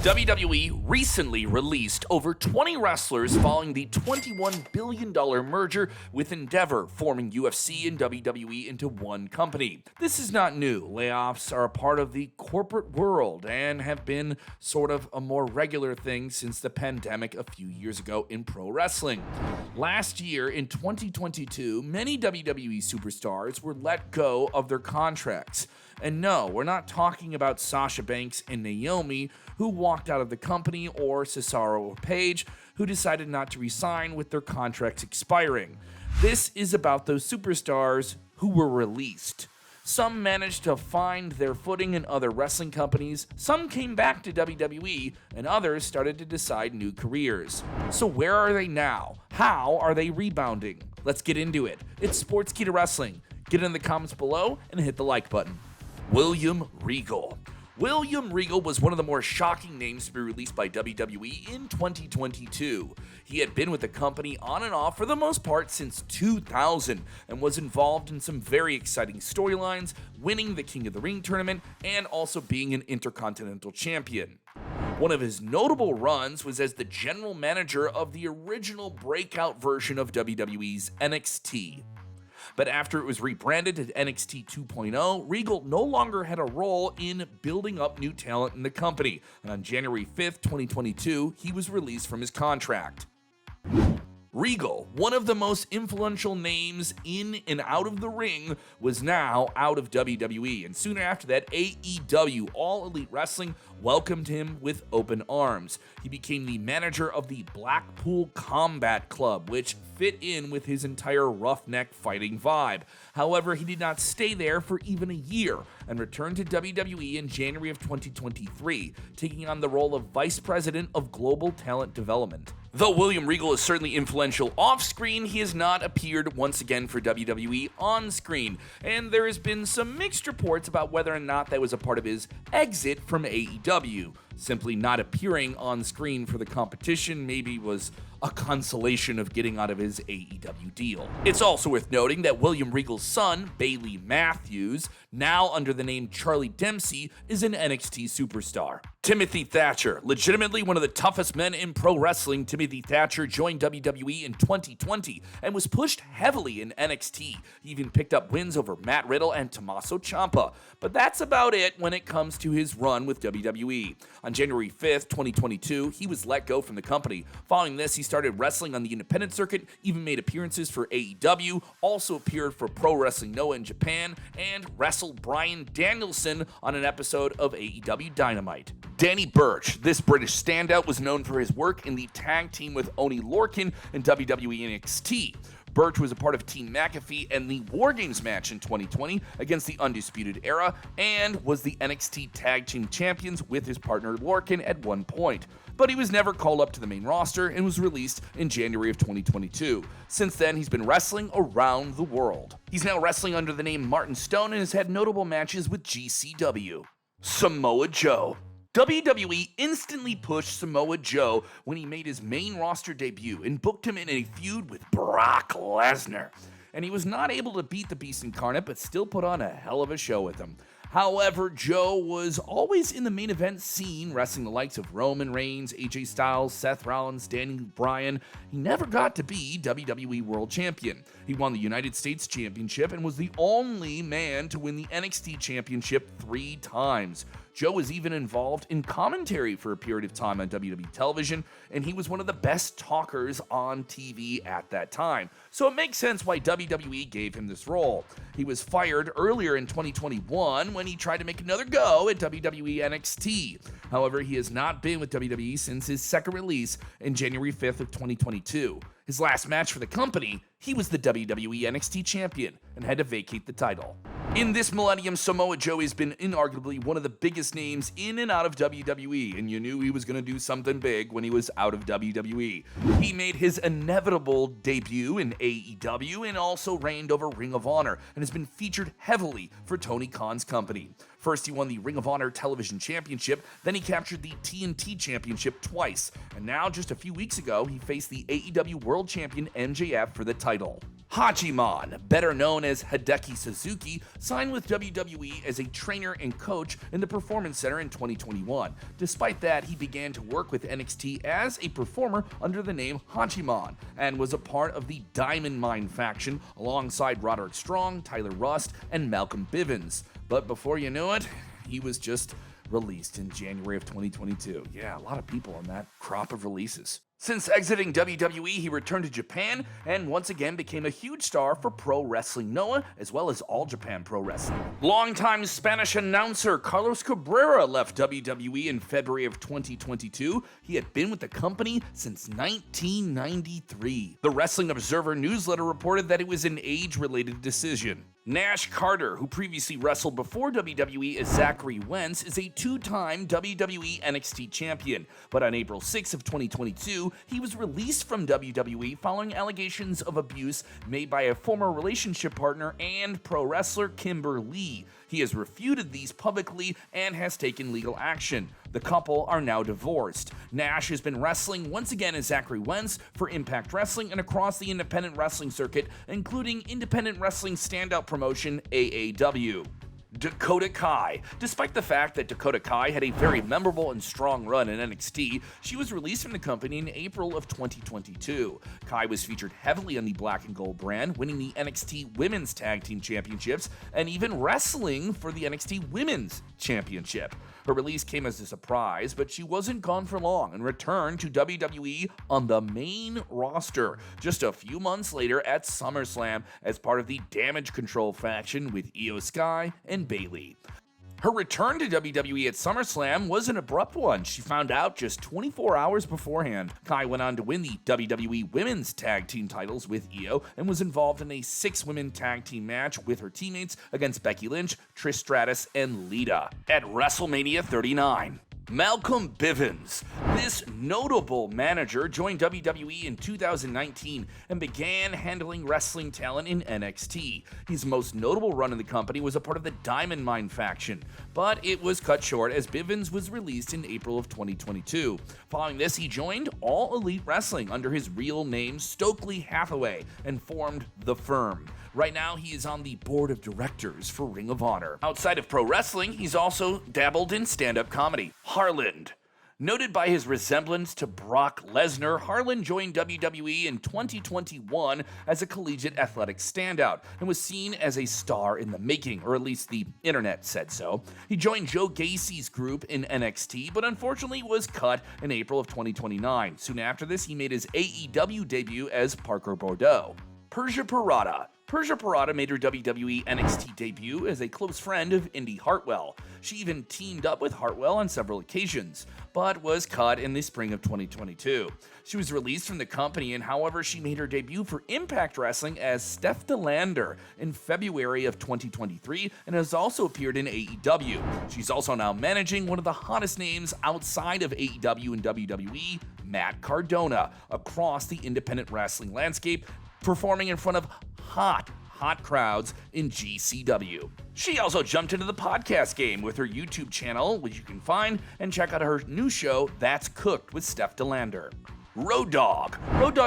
WWE recently released over 20 wrestlers following the $21 billion merger with Endeavor, forming UFC and WWE into one company. This is not new. Layoffs are a part of the corporate world and have been sort of a more regular thing since the pandemic a few years ago in pro wrestling. Last year, in 2022, many WWE superstars were let go of their contracts. And no, we're not talking about Sasha Banks and Naomi, who walked out of the company, or Cesaro or Paige, who decided not to resign with their contracts expiring. This is about those superstars who were released. Some managed to find their footing in other wrestling companies, some came back to WWE, and others started to decide new careers. So where are they now? How are they rebounding? Let's get into it. It's SportsKeeda Wrestling. Get in the comments below and hit the like button. William Regal. William Regal was one of the more shocking names to be released by WWE in 2022. He had been with the company on and off for the most part since 2000 and was involved in some very exciting storylines, winning the King of the Ring tournament and also being an Intercontinental Champion. One of his notable runs was as the general manager of the original breakout version of WWE's NXT. But after it was rebranded to NXT 2.0, Regal no longer had a role in building up new talent in the company, and on January 5th, 2022, he was released from his contract. Regal, one of the most influential names in and out of the ring, was now out of WWE, and soon after that, AEW, All Elite Wrestling, welcomed him with open arms. He became the manager of the Blackpool Combat Club, which fit in with his entire roughneck fighting vibe. However, he did not stay there for even a year and returned to WWE in January of 2023, taking on the role of Vice President of Global Talent Development. Though William Regal is certainly influential off-screen, he has not appeared once again for WWE on-screen, and there has been some mixed reports about whether or not that was a part of his exit from AEW. Simply not appearing on screen for the competition maybe was a consolation of getting out of his AEW deal. It's also worth noting that William Regal's son, Bailey Matthews, now under the name Charlie Dempsey, is an NXT superstar. Timothy Thatcher, legitimately one of the toughest men in pro wrestling. Timothy Thatcher joined WWE in 2020 and was pushed heavily in NXT. He even picked up wins over Matt Riddle and Tommaso Ciampa, but that's about it when it comes to his run with WWE. On January 5th, 2022, he was let go from the company. Following this, he started wrestling on the independent circuit, even made appearances for AEW, also appeared for Pro Wrestling Noah in Japan, and wrestled Bryan Danielson on an episode of AEW Dynamite. Danny Burch, this British standout, was known for his work in the tag team with Oney Lorcan in WWE NXT. Burch was a part of Team McAfee and the War Games match in 2020 against the Undisputed Era, and was the NXT Tag Team Champions with his partner Lorcan at one point. But he was never called up to the main roster and was released in January of 2022. Since then, he's been wrestling around the world. He's now wrestling under the name Martin Stone and has had notable matches with GCW. Samoa Joe. WWE instantly pushed Samoa Joe when he made his main roster debut and booked him in a feud with Brock Lesnar. And he was not able to beat the Beast Incarnate, but still put on a hell of a show with him. However, Joe was always in the main event scene, wrestling the likes of Roman Reigns, AJ Styles, Seth Rollins, Daniel Bryan. He never got to be WWE World Champion. He won the United States Championship and was the only man to win the NXT Championship 3 times. Joe was even involved in commentary for a period of time on WWE television, and he was one of the best talkers on TV at that time. So it makes sense why WWE gave him this role. He was fired earlier in 2021 when he tried to make another go at WWE NXT. However, he has not been with WWE since his second release in January 5th of 2022. His last match for the company, he was the WWE NXT champion and had to vacate the title. In this millennium, Samoa Joe has been inarguably one of the biggest names in and out of WWE, and you knew he was going to do something big when he was out of WWE. He made his inevitable debut in AEW and also reigned over Ring of Honor and has been featured heavily for Tony Khan's company. First, he won the Ring of Honor Television Championship, then he captured the TNT Championship twice, and now just a few weeks ago, he faced the AEW World Champion MJF for the title. Hachiman, better known as Hideki Suzuki, signed with WWE as a trainer and coach in the Performance Center in 2021. Despite that, he began to work with NXT as a performer under the name Hachiman and was a part of the Diamond Mine faction alongside Roderick Strong, Tyler Rust, and Malcolm Bivens. But before you knew it, he was just released in January of 2022. Yeah, a lot of people on that crop of releases. Since exiting WWE, he returned to Japan and once again became a huge star for Pro Wrestling Noah as well as All Japan Pro Wrestling. Longtime Spanish announcer Carlos Cabrera left WWE in February of 2022. He had been with the company since 1993. The Wrestling Observer newsletter reported that it was an age-related decision. Nash Carter, who previously wrestled before WWE as Zachary Wentz, is a two-time WWE NXT champion, but on April 6 of 2022, he was released from WWE following allegations of abuse made by a former relationship partner and pro wrestler Kimber Lee. He has refuted these publicly and has taken legal action. The couple are now divorced. Nash has been wrestling once again as Zachary Wentz for Impact Wrestling and across the independent wrestling circuit, including independent wrestling standout promotion AAW. Dakota Kai. Despite the fact that Dakota Kai had a very memorable and strong run in NXT, she was released from the company in April of 2022. Kai was featured heavily on the Black and Gold brand, winning the NXT Women's Tag Team Championships and even wrestling for the NXT Women's Championship. Her release came as a surprise, but she wasn't gone for long and returned to WWE on the main roster just a few months later at SummerSlam as part of the Damage Control faction with Io Sky and Bayley. Her return to WWE at SummerSlam was an abrupt one. She found out just 24 hours beforehand. Kai went on to win the WWE Women's Tag Team titles with Io and was involved in a 6-women tag team match with her teammates against Becky Lynch, Trish Stratus, and Lita at WrestleMania 39. Malcolm Bivens. This notable manager joined WWE in 2019 and began handling wrestling talent in NXT. His most notable run in the company was a part of the Diamond Mine faction, but it was cut short as Bivens was released in April of 2022. Following this, he joined All Elite Wrestling under his real name Stokely Hathaway and formed The Firm. Right now, he is on the board of directors for Ring of Honor. Outside of pro wrestling, he's also dabbled in stand-up comedy. Harland. Noted by his resemblance to Brock Lesnar, Harland joined WWE in 2021 as a collegiate athletic standout and was seen as a star in the making, or at least the internet said so. He joined Joe Gacy's group in NXT, but unfortunately was cut in April of 2029. Soon after this, he made his AEW debut as Parker Bordeaux. Persia Pirotta. Persia Pirotta made her WWE NXT debut as a close friend of Indy Hartwell. She even teamed up with Hartwell on several occasions, but was cut in the spring of 2022. She was released from the company, and however, she made her debut for Impact Wrestling as Steph DeLander in February of 2023 and has also appeared in AEW. She's also now managing one of the hottest names outside of AEW and WWE, Matt Cardona, across the independent wrestling landscape, performing in front of hot crowds in GCW. She also jumped into the podcast game with her YouTube channel, which you can find and check out her new show, That's Cooked with Steph DeLander. Road Dogg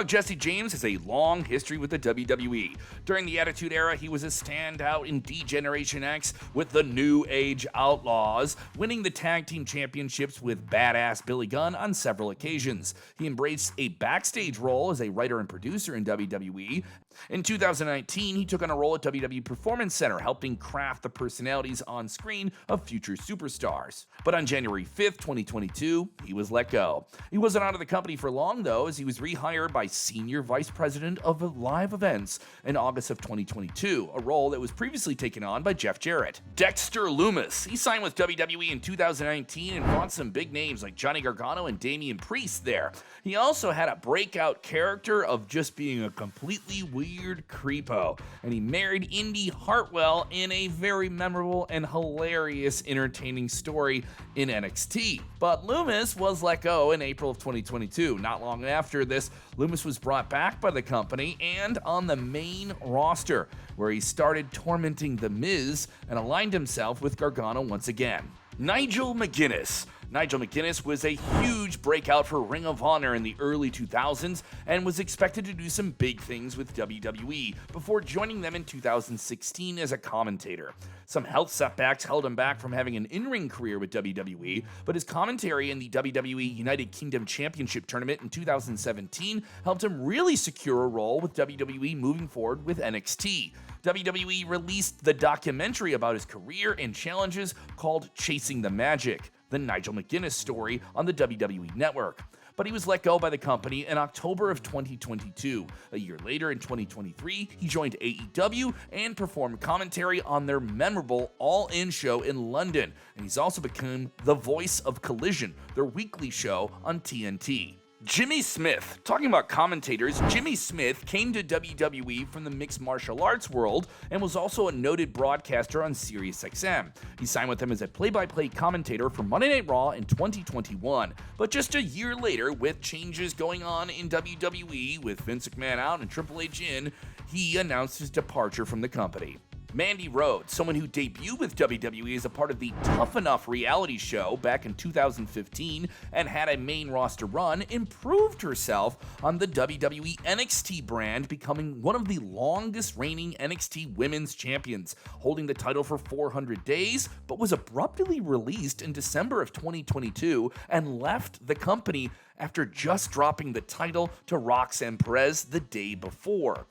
Jesse James has a long history with the WWE. During the Attitude Era, he was a standout in D-Generation X with the New Age Outlaws, winning the tag team championships with badass Billy Gunn on several occasions. He embraced a backstage role as a writer and producer in WWE. In 2019, he took on a role at WWE Performance Center, helping craft the personalities on screen of future superstars. But on January 5th, 2022, he was let go. He wasn't out of the company for long, though, as he was rehired by Senior Vice President of Live Events in August of 2022, a role that was previously taken on by Jeff Jarrett. Dexter Lumis. He signed with WWE in 2019 and fought some big names like Johnny Gargano and Damian Priest there. He also had a breakout character of just being a completely weird creepo, and he married Indy Hartwell in a very memorable and hilarious entertaining story in NXT. But Lumis was let go in April of 2022. Not long after this, Lumis was brought back by the company and on the main roster, where he started tormenting The Miz and aligned himself with Gargano once again. Nigel McGuinness. Nigel McGuinness was a huge breakout for Ring of Honor in the early 2000s and was expected to do some big things with WWE before joining them in 2016 as a commentator. Some health setbacks held him back from having an in-ring career with WWE, but his commentary in the WWE United Kingdom Championship Tournament in 2017 helped him really secure a role with WWE moving forward with NXT. WWE released the documentary about his career and challenges called Chasing the Magic, the Nigel McGuinness story on the WWE Network. But he was let go by the company in October of 2022. A year later, in 2023, he joined AEW and performed commentary on their memorable All In show in London. And he's also become the voice of Collision, their weekly show on TNT. Jimmy Smith. Talking about commentators, Jimmy Smith came to WWE from the mixed martial arts world and was also a noted broadcaster on SiriusXM. He signed with them as a play-by-play commentator for Monday Night Raw in 2021. But just a year later, with changes going on in WWE, with Vince McMahon out and Triple H in, he announced his departure from the company. Mandy Rose, someone who debuted with WWE as a part of the Tough Enough reality show back in 2015 and had a main roster run, improved herself on the WWE NXT brand, becoming one of the longest reigning NXT women's champions, holding the title for 400 days, but was abruptly released in December of 2022 and left the company after just dropping the title to Roxanne Perez the day before.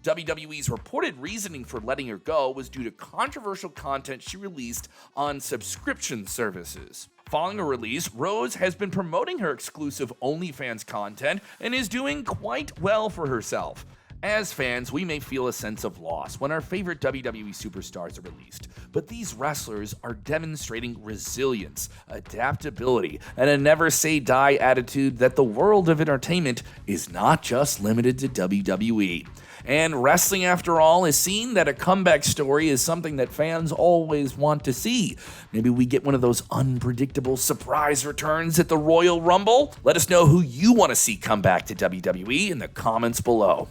WWE's reported reasoning for letting her go was due to controversial content she released on subscription services. Following her release, Rose has been promoting her exclusive OnlyFans content and is doing quite well for herself. As fans, we may feel a sense of loss when our favorite WWE superstars are released, but these wrestlers are demonstrating resilience, adaptability, and a never-say-die attitude that the world of entertainment is not just limited to WWE. And wrestling, after all, is seen that a comeback story is something that fans always want to see. Maybe we get one of those unpredictable surprise returns at the Royal Rumble? Let us know who you want to see come back to WWE in the comments below.